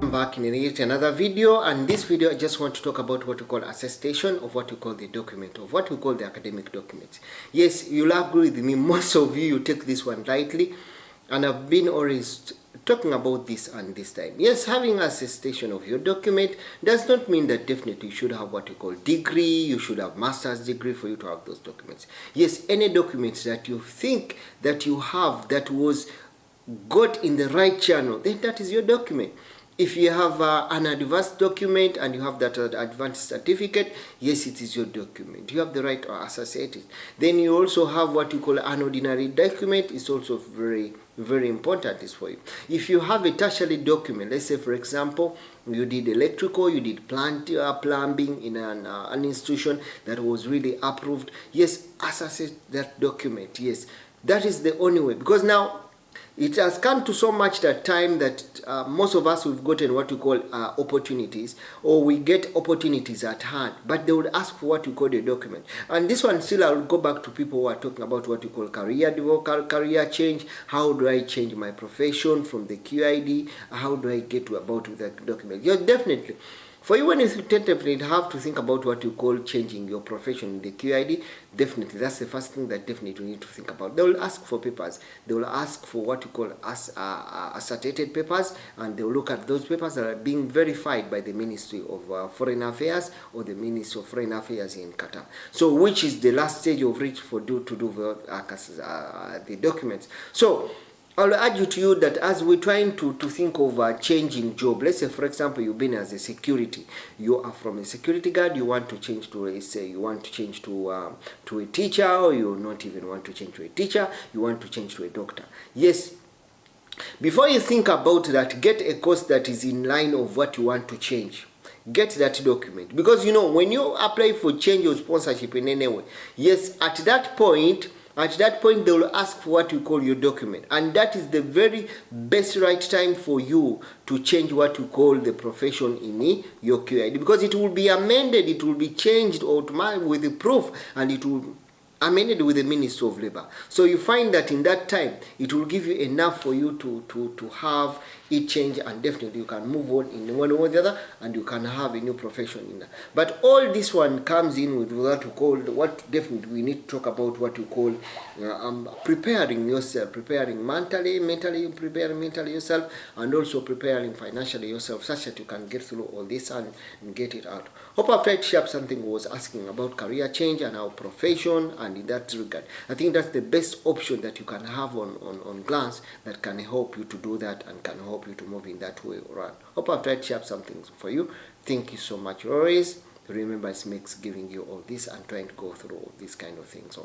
I'm back in yet another video, and this video I just want to talk about what we call attestation of what we call the document, of what we call the academic documents. Yes, you'll agree with me, most of you take this one lightly, and I've been always talking about this and this time. Yes, having attestation of your document does not mean that definitely you should have what you call degree, you should have master's degree for you to have those documents. Yes, any documents that you think that you have that was got in the right channel, then that is your document. If you have an advanced document and you have that advanced certificate, yes, it is your document. You have the right to associate it. Then you also have what you call an ordinary document. It's also very, very important is for you. If you have a tertiary document, let's say for example, you did electrical, you did plumbing in an institution that was really approved, yes, associate that document. Yes, that is the only way, because now it has come to so much that time that most of us we've gotten what we call opportunities, or we get opportunities at hand, but they would ask for what we call a document. And this one still, I'll go back to people who are talking about what we call career change. How do I change my profession from the QID? How do I get to about with that document? Yeah, definitely. For you, when you definitely have to think about what you call changing your profession in the QID, definitely that's the first thing that definitely you need to think about. They will ask for papers. They will ask for what you call asserted papers, and they will look at those papers that are being verified by the Ministry of Foreign Affairs or the Ministry of Foreign Affairs in Qatar. So, which is the last stage of reach for the documents. So, I'll urge you that as we're trying to think of changing job, let's say for example you've been as a security, you are from a security guard, you want to change to, let's say you want to change to a teacher, or you not even want to change to a teacher, you want to change to a doctor. Yes, before you think about that, get a course that is in line of what you want to change. Get that document, because you know when you apply for change or sponsorship in any way, yes, at that point they will ask for what you call your document, and that is the very best right time for you to change what you call the profession in your QID, because it will be amended, it will be changed automatically with the proof, and it will amended with the Ministry of Labor. So you find that in that time it will give you enough for you to have it change, and definitely you can move on in one or the other, and you can have a new profession in that. But all this one comes in with what we call, what definitely we need to talk about, what you call preparing yourself, preparing mentally yourself, and also preparing financially yourself, such that you can get through all this and get it out. Hope I've tried to share something who was asking about career change and our profession, and in that regard, I think that's the best option that you can have on glance that can help you to do that and can help you to move in that way around. Hope I've tried to share something for you. Thank you so much. Always remember, it's Mex giving you all this and trying to go through all these kind of things.